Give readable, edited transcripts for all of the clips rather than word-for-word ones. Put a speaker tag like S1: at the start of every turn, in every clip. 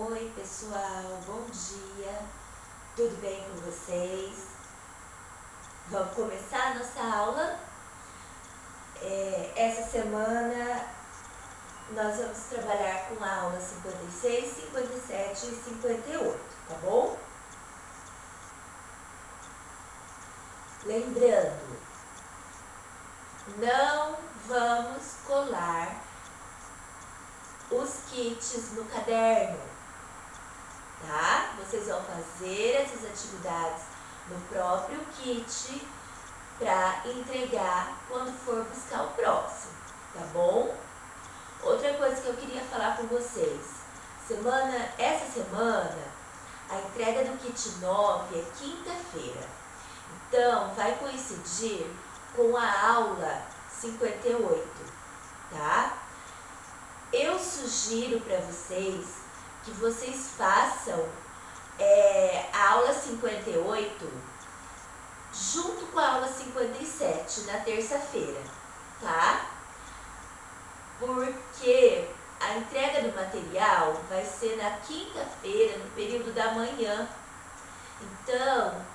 S1: Oi pessoal, bom dia, tudo bem com vocês? Vamos começar a nossa aula. Essa semana nós vamos trabalhar com a aula 56, 57 e 58, tá bom? Lembrando, não vamos colar os kits no caderno, tá? Vocês vão fazer essas atividades no próprio kit para entregar quando for buscar o próximo, tá bom? Outra coisa que eu queria falar com vocês, essa semana a entrega do kit 9 é quinta-feira, então vai coincidir com a aula 58, tá? Eu sugiro para vocês que vocês façam a aula 58 junto com a aula 57 na terça-feira, tá? Porque a entrega do material vai ser na quinta-feira, no período da manhã. Então,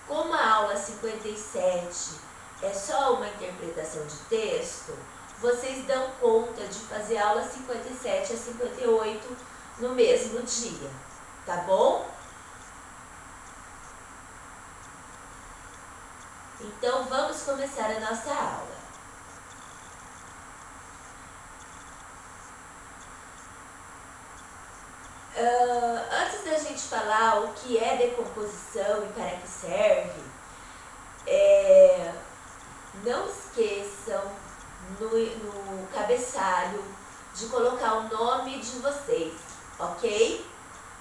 S1: como a aula 57 é só uma interpretação de texto, vocês dão conta de fazer a aula 57 a 58 no mesmo dia, tá bom? Então, vamos começar a nossa aula. Antes da gente falar o que é decomposição e para que serve, não esqueçam no cabeçalho de colocar o nome de vocês, ok?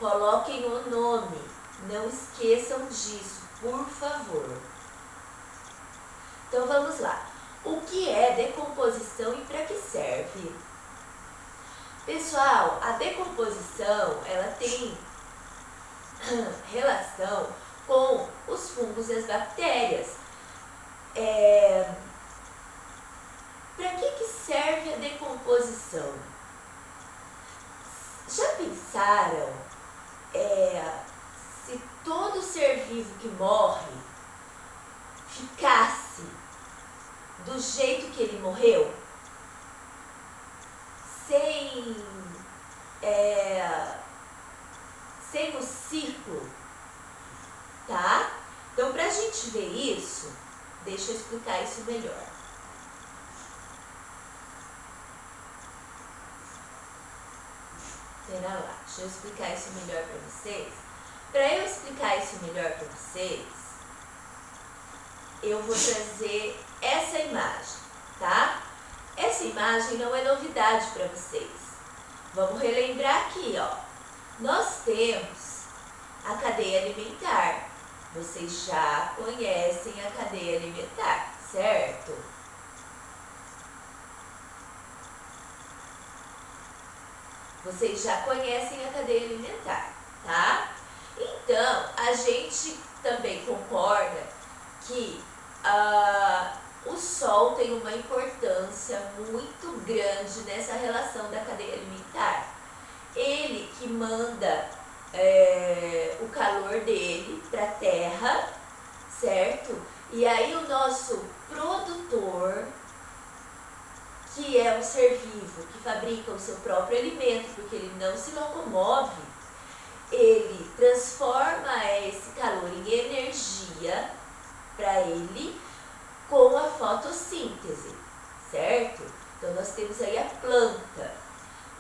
S1: Coloquem o nome, não esqueçam disso, por favor. Então vamos lá. O que é decomposição e para que serve? Pessoal, a decomposição ela tem relação com os fungos e as bactérias. Para que serve a decomposição? Já pensaram se todo ser vivo que morre ficasse do jeito que ele morreu? Sem o ciclo, tá? Então, pra gente ver isso, deixa eu explicar isso melhor. Pera lá, deixa eu explicar isso melhor pra vocês. Para eu explicar isso melhor para vocês, eu vou trazer essa imagem, tá? Essa imagem não é novidade para vocês. Vamos relembrar aqui, ó. Nós temos a cadeia alimentar. Vocês já conhecem a cadeia alimentar, certo? Vocês já conhecem a cadeia alimentar, tá? Então, a gente também concorda que o sol tem uma importância muito grande nessa relação da cadeia alimentar. Ele que manda o calor dele para a terra, certo? E aí o nosso produtor, que é um ser vivo, que fabrica o seu próprio alimento, porque ele não se locomove, ele transforma esse calor em energia para ele com a fotossíntese, certo? Então nós temos aí a planta.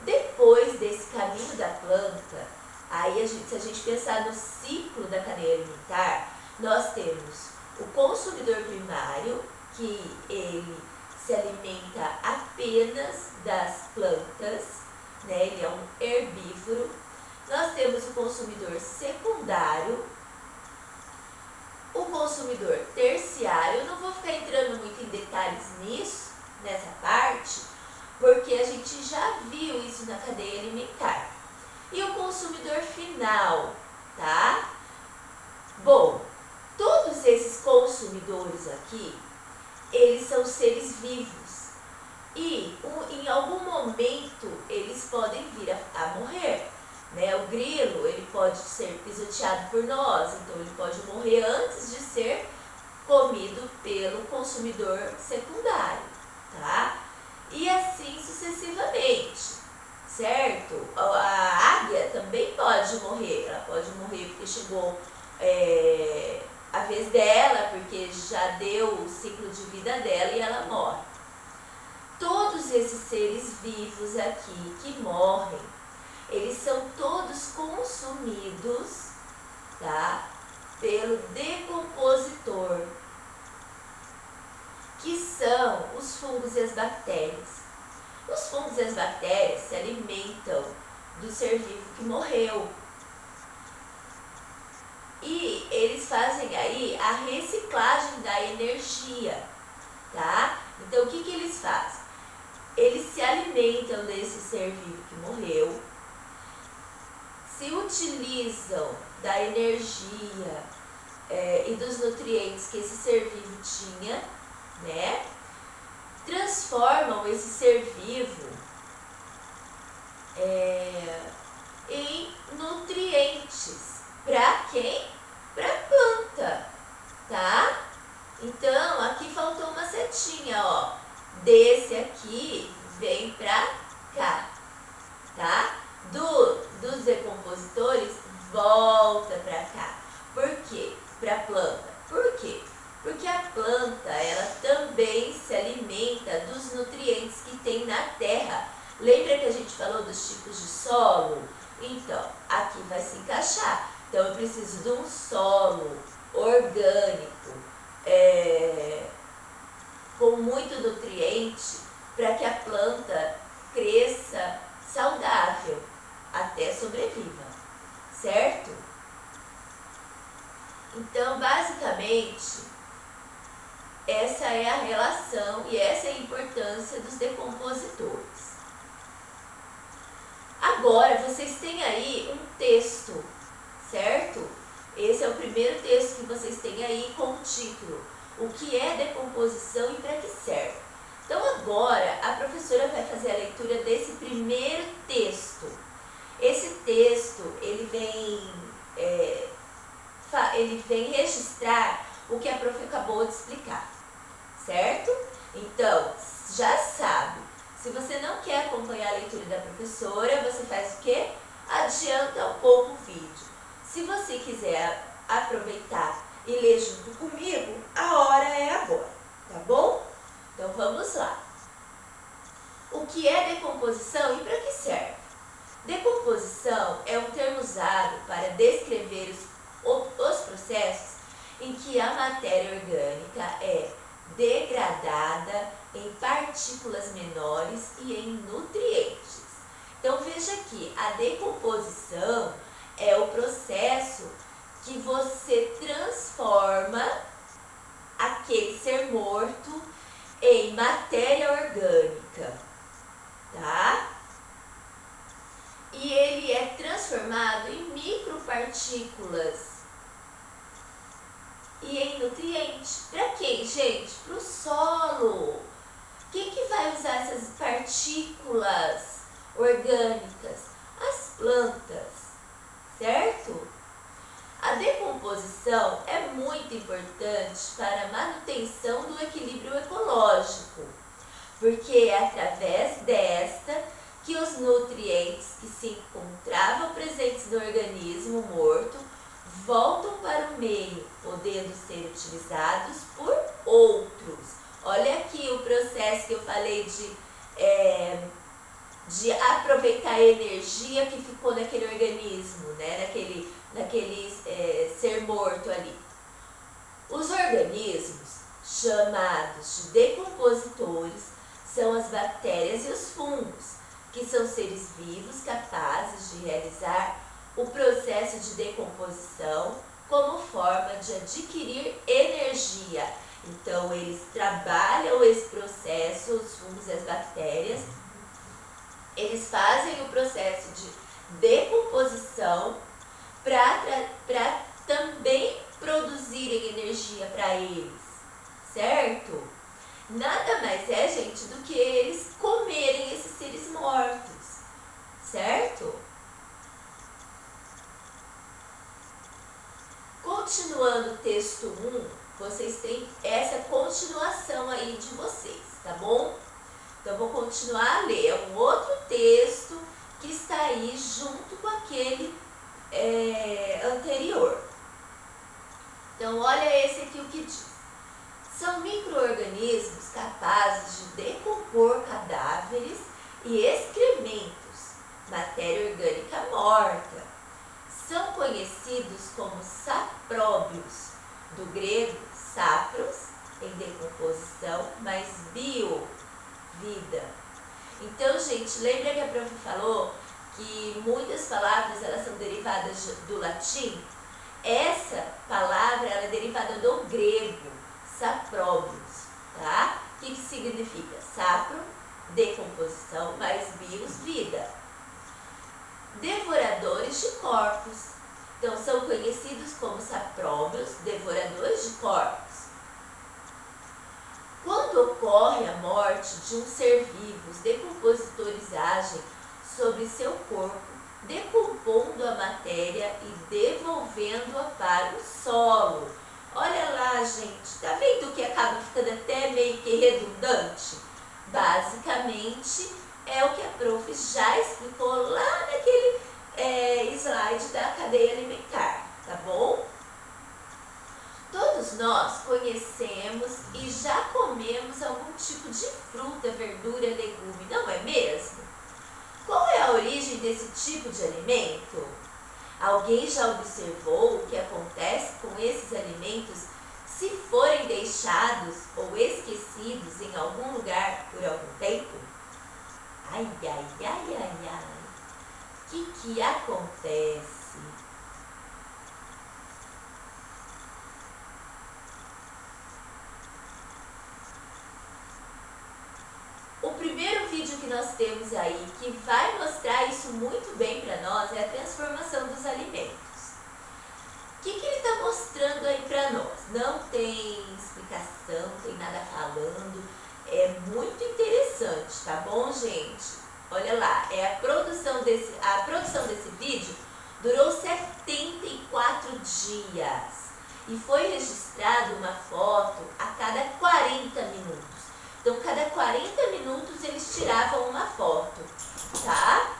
S1: Depois desse caminho da planta, aí se a gente pensar no ciclo da cadeia alimentar, nós temos o consumidor primário, que ele se alimenta apenas das plantas, né? Ele é um herbívoro. Nós temos o consumidor secundário, o consumidor terciário. Eu não vou ficar entrando muito em detalhes nisso, nessa parte, porque a gente já viu isso na cadeia alimentar. E o consumidor final, tá? Bom, todos esses consumidores aqui, eles são seres vivos. E em algum momento eles podem vir a por nós, então ele pode morrer antes de ser comido pelo consumidor secundário, tá? E assim sucessivamente, certo? A águia também pode morrer, ela pode morrer porque chegou a vez dela, porque já deu o ciclo de vida dela e ela morre. Todos esses seres vivos aqui que morrem, eles são todos consumidos, tá? Pelo decompositor, que são os fungos e as bactérias. Os fungos e as bactérias se alimentam do ser vivo que morreu. E eles fazem aí a reciclagem da energia, tá? Então, o que eles fazem? Eles se alimentam desse ser vivo que morreu, se utilizam da energia e dos nutrientes que esse ser vivo tinha, né? Transformam esse ser vivo em nutrientes. Para quem? Para a planta, tá? Então, aqui faltou uma setinha, ó. Desse aqui vem para cá, tá? Dos decompositores volta para cá. Por quê? Para a planta. Por quê? Porque a planta, ela também se alimenta dos nutrientes que tem na terra. Lembra que a gente falou dos tipos de solo? Então, aqui vai se encaixar. Então, eu preciso de um solo orgânico, com muito nutriente, para que a planta cresça saudável, até sobreviva, certo? Então, basicamente, essa é a relação e essa é a importância dos decompositores. Agora, vocês têm aí um texto, certo? Esse é o primeiro texto que vocês têm aí com o título: o que é decomposição e para que serve? Então agora a professora vai fazer a leitura desse primeiro texto. Esse texto, ele vem registrar o que a prof acabou de explicar, certo? Então, já sabe, se você não quer acompanhar a leitura da professora, você faz o quê? Adianta um pouco o vídeo. Se você quiser aproveitar e ler junto comigo, a hora é agora, tá bom? Então vamos lá. O que é decomposição e para que serve? Decomposição é um termo usado para descrever os processos em que a matéria orgânica é degradada em partículas menores e em nutrientes. Então veja aqui, a decomposição é o processo que você transforma aquele ser morto em matéria orgânica, tá? E ele é transformado em micropartículas e em nutrientes. Para quem, gente? Para o solo. Quem que vai usar essas partículas orgânicas? As plantas, certo? A decomposição é muito importante para a manutenção do equilíbrio ecológico, porque é através desta que os nutrientes que se encontravam presentes no organismo morto voltam para o meio, podendo ser utilizados por outros. Olha aqui o processo que eu falei de aproveitar a energia que ficou naquele organismo, né? naquele ser morto ali. Os organismos chamados de decompositores são as bactérias e os fungos, que são seres vivos capazes de realizar o processo de decomposição como forma de adquirir energia. Então, eles trabalham esse processo, os fungos e as bactérias, eles fazem o processo de decomposição para também produzirem energia para eles, certo? Nada mais é, gente, do que eles comerem esses seres mortos, certo? texto 1, vocês têm essa continuação aí de vocês, tá bom? Então, vou continuar a ler. É um outro texto que está aí junto com aquele anterior. Então, olha esse aqui o que diz. São micro-organismos capazes de decompor cadáveres e excrementos, matéria orgânica morta. São conhecidos como sapróbios, do grego sapros, em decomposição, mais bio, vida. Então, gente, lembra que a prof falou que muitas palavras elas são derivadas do latim? Essa palavra ela é derivada do grego, sapróbios, tá? O que significa? Sapro, decomposição, mais bios, vida. Devoradores de corpos. Então, são conhecidos como sapróbios, devoradores de corpos. Quando ocorre a morte de um ser vivo, os decompositores agem sobre seu corpo, decompondo a matéria e devolvendo-a para o solo. Olha lá, gente, tá vendo que acaba ficando até meio que redundante? Basicamente, é o que a prof já explicou lá naquele slide da cadeia alimentar, tá bom? Todos nós conhecemos e já comemos algum tipo de fruta, verdura, legume, não é mesmo? Qual é a origem desse tipo de alimento? Alguém já observou o que acontece com esses alimentos se forem deixados ou esquecidos em algum lugar por algum tempo? Ai, ai, ai, ai, ai. O que acontece? O primeiro vídeo que nós temos aí, que vai mostrar isso muito bem para nós, é a transformação dos alimentos. O que ele está mostrando aí para nós? Não tem explicação, não tem nada falando, é muito interessante, tá bom, gente? Olha lá, a produção desse vídeo durou 74 dias e foi registrada uma foto a cada 40 minutos. Então, cada 40 minutos eles tiravam uma foto, tá?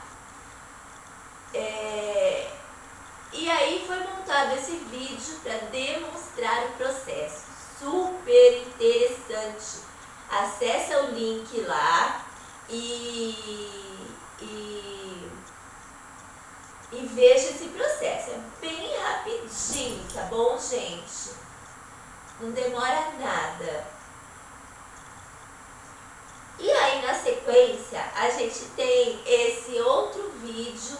S1: E aí foi montado esse vídeo para demonstrar o processo. Super interessante. Acessa o link lá e veja esse processo. É bem rapidinho, tá bom, gente? Não demora nada. E aí, na sequência, a gente tem esse outro vídeo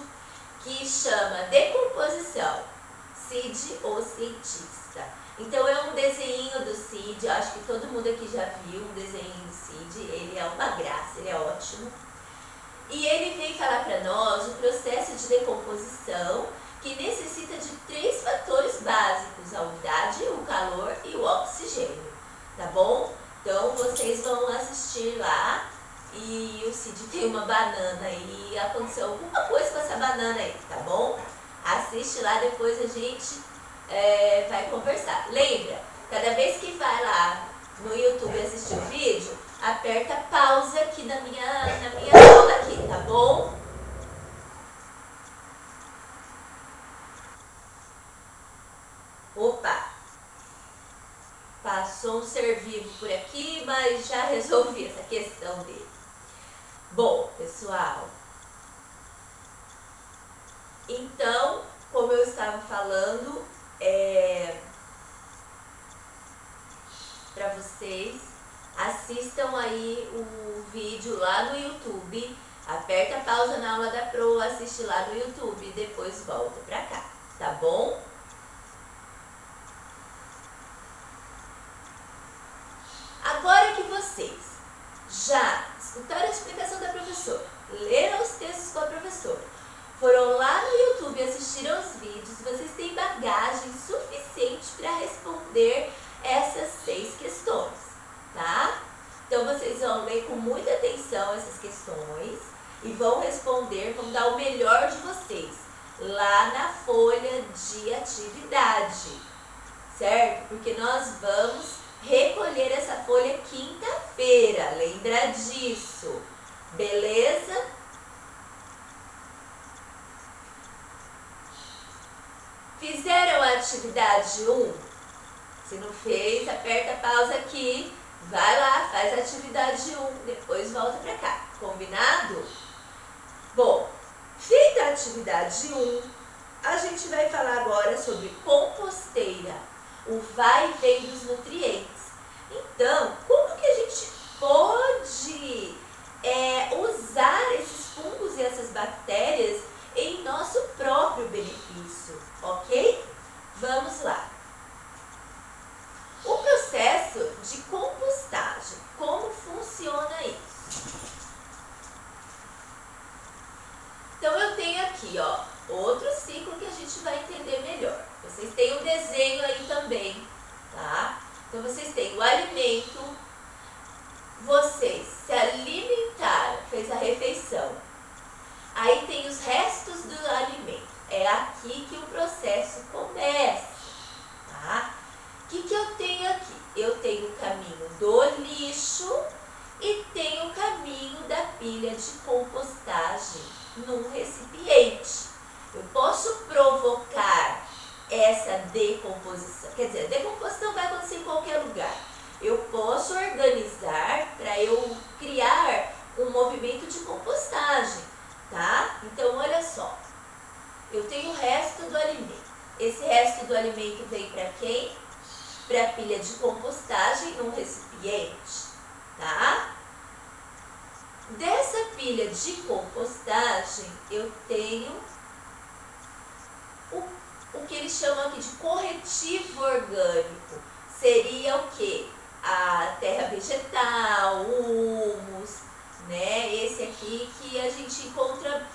S1: que chama Decomposição, Cid, o cientista. Então, é um desenho do Cid, acho que todo mundo aqui já viu um desenho do Cid, ele é uma graça, ele é ótimo. E ele vem falar para nós o processo de decomposição que necessita de 3 fatores básicos, a umidade, o calor e o oxigênio, tá bom? Então, vocês vão assistir lá e o Cid tem uma banana e aconteceu alguma coisa com essa banana aí, tá bom? Assiste lá, depois a gente vai conversar. Lembra, cada vez que vai lá no YouTube assistir o vídeo, aperta pausa aqui na minha aula aqui, tá bom? Opa! Passou um ser vivo por aqui, mas já resolvi essa questão dele. Bom, pessoal, então, como eu estava falando, para vocês, assistam aí o vídeo lá no YouTube, aperta a pausa na aula da Pro, assiste lá no YouTube e depois volta para cá, tá bom? Agora que vocês já escutaram a explicação da professora, leram os textos com a professora, foram lá no YouTube e assistiram os vídeos, vocês têm bagagem suficiente para responder essas 6 questões, tá? Então, vocês vão ler com muita atenção essas questões e vão responder, vão dar o melhor de vocês lá na folha de atividade, certo? Porque nós vamos recolher essa folha quinta-feira, lembra disso, beleza? Fizeram a atividade 1? Se não fez, aperta a pausa aqui, vai lá, faz a atividade 1, depois volta pra cá, combinado? Bom, feita a atividade 1, a gente vai falar agora sobre composteira, o vai e vem dos nutrientes. Então, como que a gente pode usar esses fungos e essas bactérias em nosso próprio benefício, ok? Vamos lá. O processo de compostagem, como funciona isso? Então, eu tenho aqui, ó, outro ciclo que a gente vai entender melhor. Vocês têm um desenho aí também, tá? Então, vocês têm o alimento, vocês se alimentaram, fez a refeição. Aí tem os restos do alimento. É aqui que o processo começa, tá? O que eu tenho aqui? Eu tenho o caminho do lixo e tenho o caminho da pilha de compostagem num recipiente. Eu posso provocar essa decomposição, quer dizer, a decomposição vai acontecer em qualquer lugar. Eu posso organizar para eu criar um movimento de compostagem, tá? Então, olha só, eu tenho o resto do alimento. Esse resto do alimento vem para quem? Para a pilha de compostagem num recipiente, tá? Dessa pilha de compostagem, eu tenho o que eles chamam aqui de corretivo orgânico. Seria o quê? A terra vegetal, o humus, né? Esse aqui que a gente encontra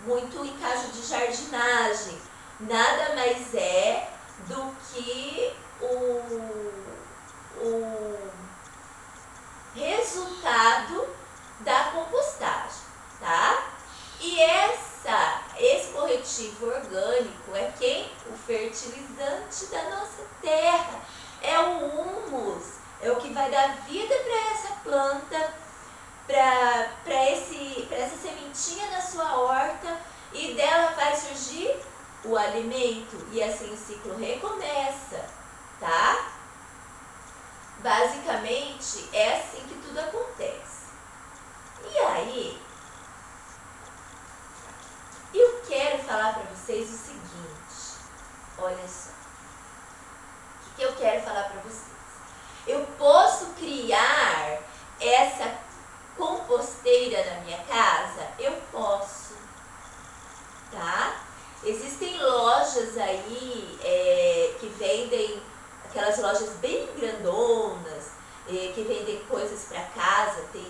S1: muito em caso de jardinagem. Nada mais é do que o resultado da compostagem, tá? E esse corretivo orgânico é quem? O fertilizante da nossa terra. É o humus, é o que vai dar vida para essa planta, para essa sementinha na sua horta, e dela vai surgir o alimento, e assim o ciclo recomeça, tá? Basicamente, é assim que tudo acontece. E aí, eu quero falar para vocês o seguinte, olha só, o que eu quero falar para vocês? Eu posso criar essa composteira na minha casa? Eu posso, tá? Existem lojas aí que vendem, aquelas lojas bem grandonas, que vendem coisas para casa, tem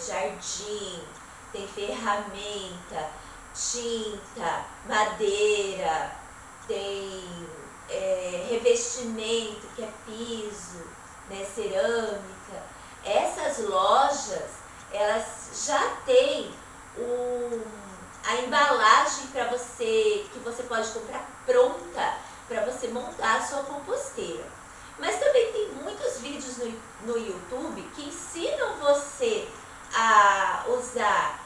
S1: jardim, tem ferramenta, tinta, madeira, tem revestimento, que é piso, né, cerâmica. Essas lojas, elas já têm a embalagem para você, que você pode comprar pronta para você montar a sua composteira. Mas também tem muitos vídeos no YouTube que ensinam você a usar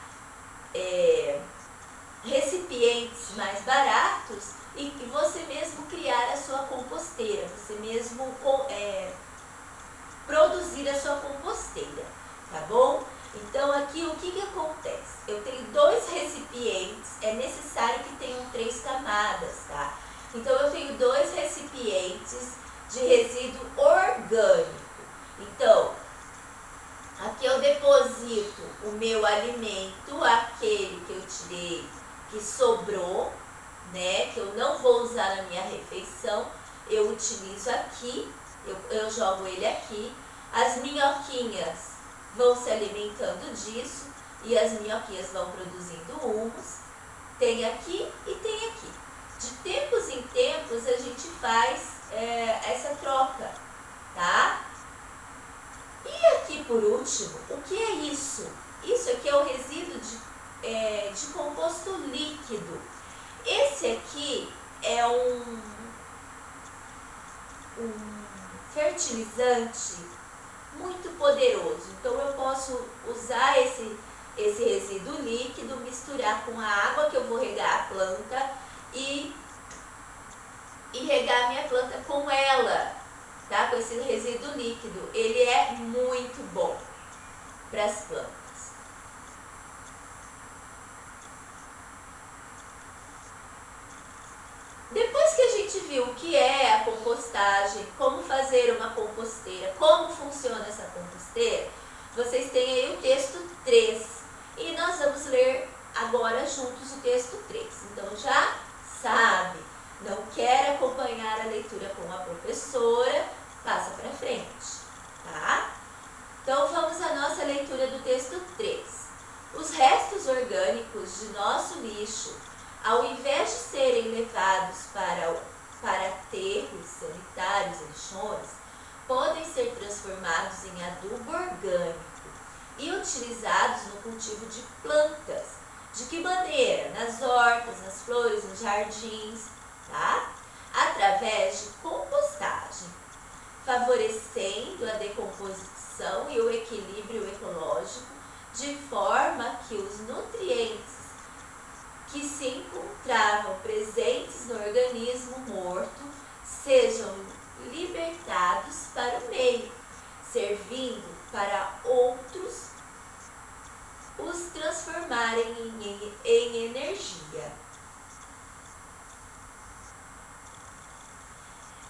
S1: recipientes mais baratos e você mesmo criar a sua composteira, você mesmo produzir a sua composteira, tá bom? Então aqui o que acontece? Eu tenho 2 recipientes, é necessário que tenham 3 camadas, tá? Então eu tenho 2 recipientes de resíduo orgânico. Então, aqui eu deposito o meu alimento, aquele que eu tirei, que sobrou, né, que eu não vou usar na minha refeição, eu utilizo aqui, eu jogo ele aqui. As minhoquinhas vão se alimentando disso e as minhoquinhas vão produzindo humus. Tem aqui e tem aqui. De tempos em tempos a gente faz essa troca, tá? E aqui por último, o que é isso? Isso aqui é o resíduo de composto líquido. Esse aqui é um fertilizante muito poderoso. Então eu posso usar esse resíduo líquido, misturar com a água que eu vou regar a planta e regar a minha planta com ela, tá? Com esse resíduo líquido. Ele é muito bom para as plantas. Depois que a gente viu o que é a compostagem, como fazer uma composteira, como funciona essa composteira, vocês têm aí o texto 3. E nós vamos ler agora juntos o texto 3. Então já sabe, não quer acompanhar a leitura com a professora, passa para frente, tá? Então vamos à nossa leitura do texto 3. Os restos orgânicos de nosso lixo, ao invés de serem levados para aterros sanitários e lixões, podem ser transformados em adubo orgânico e utilizados no cultivo de plantas. De que maneira? Nas hortas, nas flores, nos jardins, tá? Através de compostagem, favorecendo a decomposição e o equilíbrio ecológico, de forma que os nutrientes que se encontravam presentes no organismo morto sejam libertados para o meio, servindo para outros os transformarem em energia.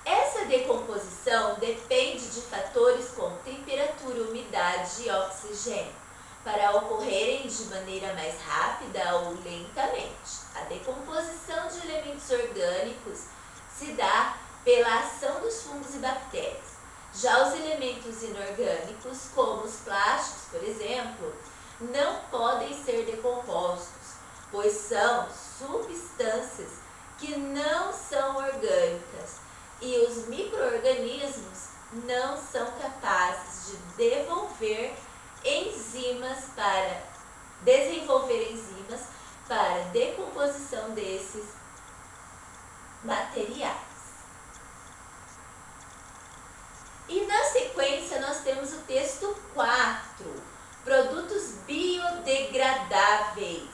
S1: Essa decomposição depende de fatores como temperatura, umidade e oxigênio, para ocorrerem de maneira mais rápida ou lentamente. A decomposição de elementos orgânicos se dá pela ação dos fungos e bactérias. Já os elementos inorgânicos, como os plásticos, por exemplo, não podem ser decompostos, pois são substâncias que não são orgânicas e os micro-organismos não são capazes de desenvolver enzimas para decomposição desses materiais. E na sequência nós temos o texto 4, produtos biodegradáveis.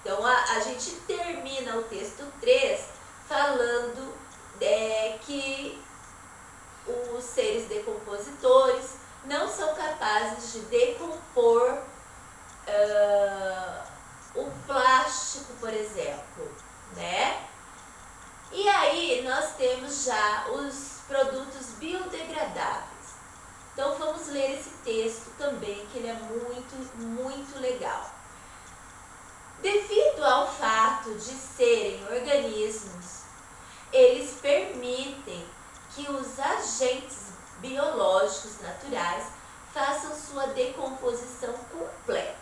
S1: Então a gente termina o texto 3 falando que os seres decompositores não são capazes de decompor o plástico, por exemplo, né? E aí nós temos já os produtos biodegradáveis. Então vamos ler esse texto também, que ele é muito, muito legal. Devido ao fato de serem organismos, eles permitem que os agentes biológicos naturais façam sua decomposição completa.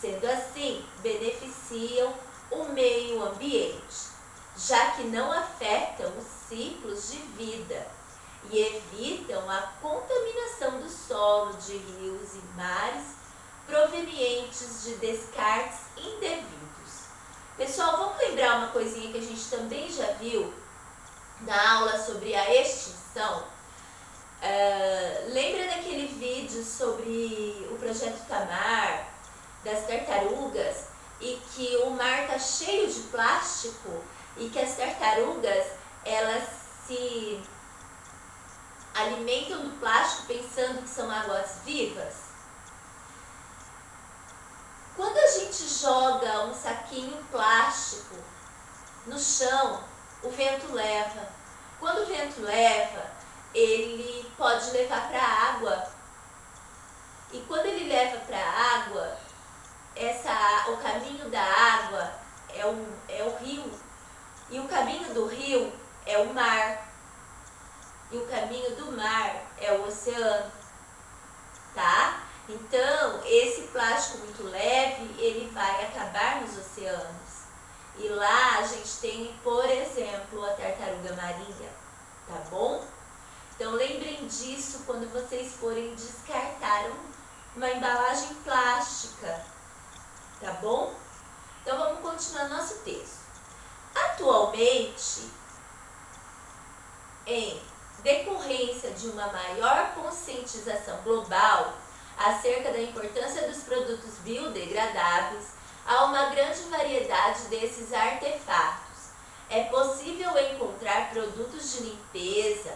S1: Sendo assim, beneficiam o meio ambiente, já que não afetam os ciclos de vida e evitam a contaminação do solo, de rios e mares provenientes de descartes indevidos. Pessoal, vamos lembrar uma coisinha que a gente também já viu na aula sobre a extinção? Lembra daquele vídeo sobre o projeto Tamar, das tartarugas, e que o mar está cheio de plástico e que as tartarugas elas se alimentam do plástico pensando que são águas vivas? Quando a gente joga um saquinho plástico no chão, o vento leva. Quando o vento leva, ele pode levar para a água. E quando ele leva para a água, o caminho da água é o rio. E o caminho do rio é o mar. E o caminho do mar é o oceano. Tá? Então, esse plástico muito leve, ele vai acabar nos oceanos. E lá a gente tem, por exemplo, a tartaruga marinha, tá bom? Então lembrem disso quando vocês forem descartar uma embalagem plástica, tá bom? Então vamos continuar nosso texto. Atualmente, em decorrência de uma maior conscientização global acerca da importância dos produtos biodegradáveis, há uma grande variedade desses artefatos. É possível encontrar produtos de limpeza,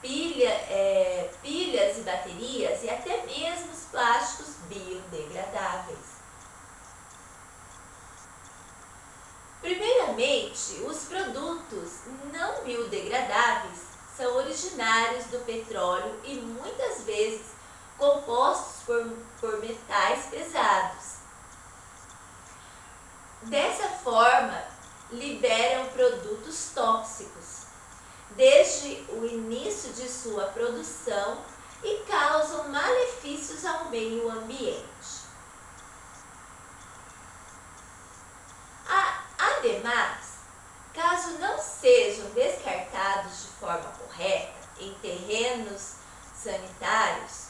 S1: pilhas e baterias e até mesmo os plásticos biodegradáveis. Primeiramente, os produtos não biodegradáveis são originários do petróleo e muitas vezes compostos por metais pesados. Dessa forma, liberam produtos tóxicos desde o início de sua produção e causam malefícios ao meio ambiente. Ademais, caso não sejam descartados de forma correta em aterros sanitários,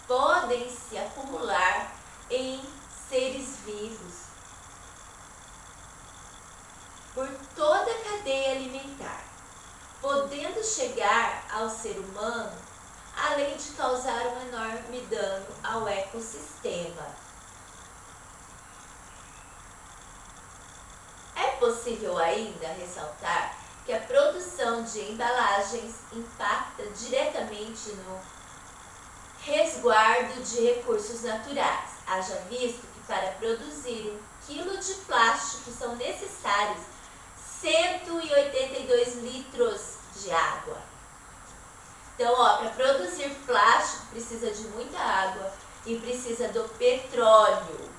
S1: podem se acumular em seres vivos por toda a cadeia alimentar, podendo chegar ao ser humano, além de causar um enorme dano ao ecossistema. É possível ainda ressaltar que a produção de embalagens impacta diretamente no resguardo de recursos naturais. Haja visto que para produzir 1 quilo de plástico são necessários 182 litros de água. Então, para produzir plástico precisa de muita água e precisa do petróleo.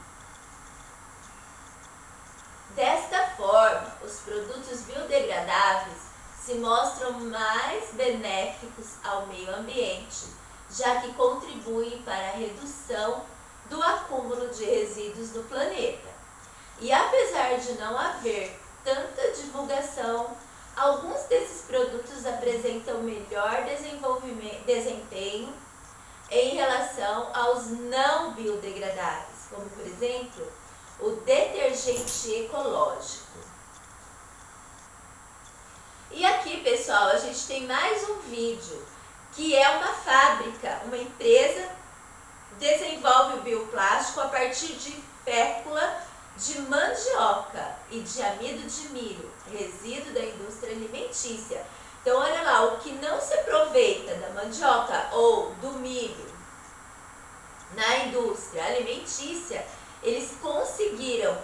S1: Desta forma, os produtos biodegradáveis se mostram mais benéficos ao meio ambiente, já que contribuem para a redução do acúmulo de resíduos no planeta. E apesar de não haver tanta divulgação, alguns desses produtos apresentam melhor desempenho em relação aos não biodegradáveis, como por exemplo, o detergente ecológico. E aqui, pessoal, a gente tem mais um vídeo, que é uma fábrica, uma empresa desenvolve o bioplástico a partir de fécula de mandioca e de amido de milho, resíduo da indústria alimentícia. Então, olha lá, o que não se aproveita da mandioca ou do milho na indústria alimentícia, eles conseguiram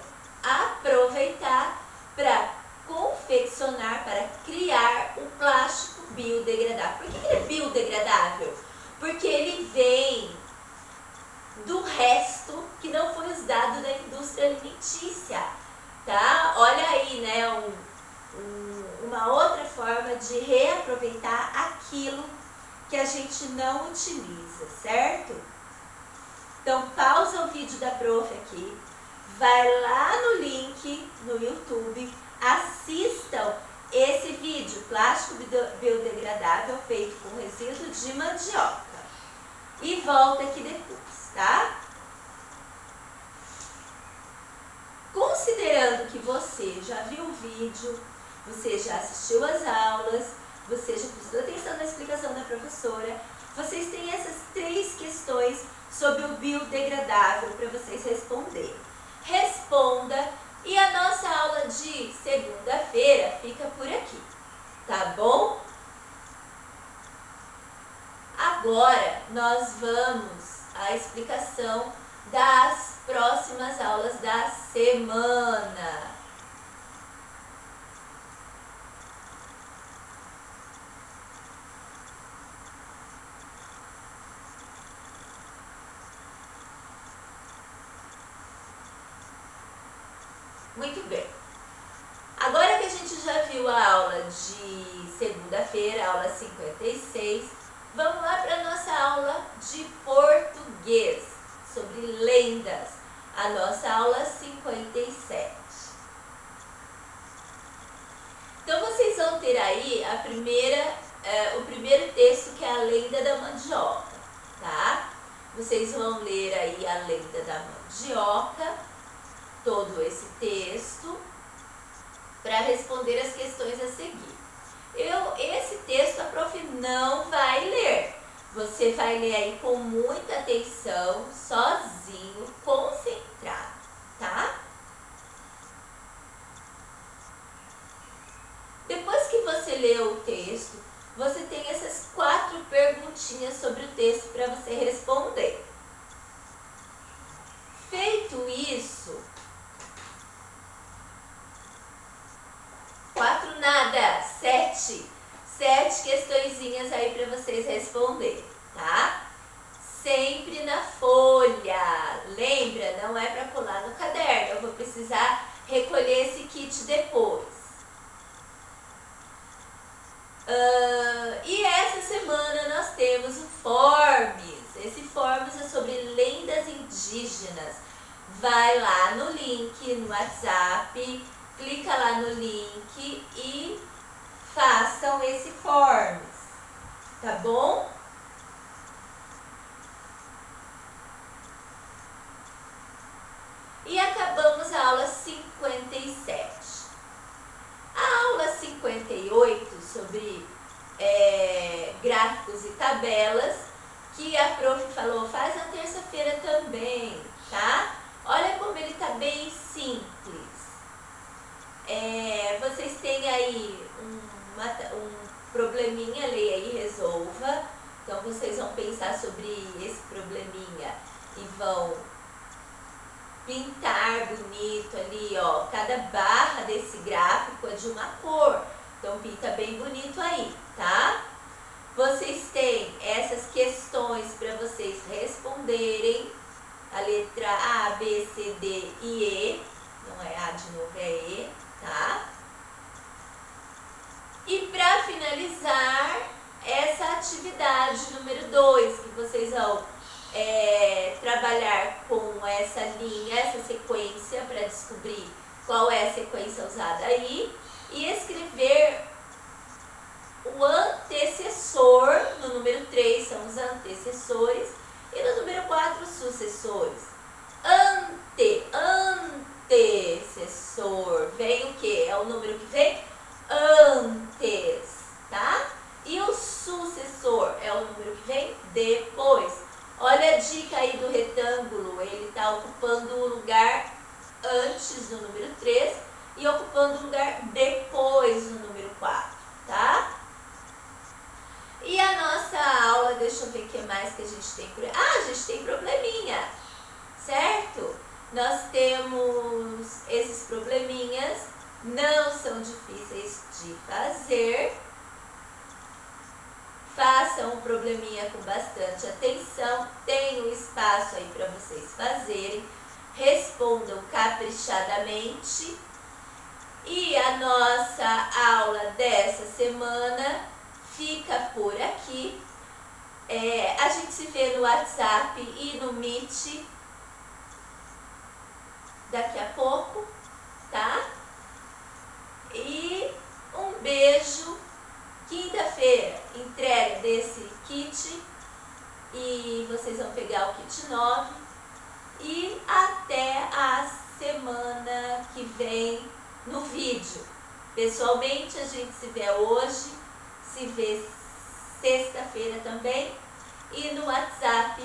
S1: aproveitar para confeccionar, para criar o plástico biodegradável. Por que ele é biodegradável? Porque ele vem do resto que não foi usado da indústria alimentícia, tá? Olha aí, né, uma outra forma de reaproveitar aquilo que a gente não utiliza, certo? Então, pausa o vídeo da prof aqui, vai lá no link no YouTube, assistam esse vídeo, plástico biodegradável feito com resíduo de mandioca, e volta aqui depois, tá? Considerando que você já viu o vídeo, você já assistiu às aulas, você já prestou atenção na explicação da professora, vocês têm essas 3 questões sobre o biodegradável para vocês responderem. Responda e a nossa aula de segunda-feira fica por aqui, tá bom? Agora nós vamos à explicação das próximas aulas da semana. Muito bem. Agora que a gente já viu a aula de segunda-feira, aula 56, vamos lá para a nossa aula de português, sobre lendas, a nossa aula 57. Então, vocês vão ter aí o primeiro texto, que é a lenda da mandioca, tá? Vocês vão ler aí a lenda da mandioca, todo esse texto, para responder as questões a seguir. esse texto a prof não vai ler. Você vai ler aí com muita atenção, sozinho, concentrado, tá? Depois que você leu o texto, você tem essas 4 perguntinhas sobre o texto para você responder. Feito isso, 4 nada, 7 questõezinhas aí para vocês responderem, tá? Sempre na folha. Lembra, não é para colar no caderno, eu vou precisar recolher esse kit depois. E essa semana nós temos o Forms. Esse Forms é sobre lendas indígenas. Vai lá no link no WhatsApp, clica lá no link e façam esse Forms, tá bom? E acabamos a aula 57. A aula 58 sobre gráficos e tabelas, que a prof falou, faz na terça-feira também, tá? Olha como ele tá bem simples. Vocês têm aí um probleminha, leia e resolva. Então vocês vão pensar sobre esse probleminha e vão pintar bonito ali, ó. Cada barra desse gráfico é de uma cor, então pinta bem bonito aí, tá? Vocês têm essas questões para vocês responderem. A letra A, B, C, D e E. Não é A de novo, é E, tá? E para finalizar, essa atividade número 2, que vocês vão trabalhar com essa linha, essa sequência, para descobrir qual é a sequência usada aí, e escrever o antecessor. No número 3 são os antecessores e no número 4 os sucessores. Antecessor vem o que? É o número que vem antes, tá? E o sucessor é o número que vem depois. Olha a dica aí do retângulo, ele está ocupando o lugar antes no número 3 e ocupando o lugar depois no número 4, tá? E a nossa aula, deixa eu ver o que mais que a gente tem por aí. A gente tem probleminha, certo? Nós temos esses probleminhas, não são difíceis de fazer. Façam o probleminha com bastante atenção, tem um espaço aí para vocês fazerem, respondam caprichadamente. E a nossa aula dessa semana fica por aqui. A gente se vê no WhatsApp e no Meet daqui a pouco, tá? E um beijo. Quinta-feira, entrega desse kit e vocês vão pegar o kit 9 e até a semana que vem no vídeo. Pessoalmente a gente se vê hoje, se vê sexta-feira também e no WhatsApp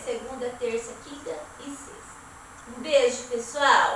S1: segunda, terça, quinta e sexta. Um beijo, pessoal!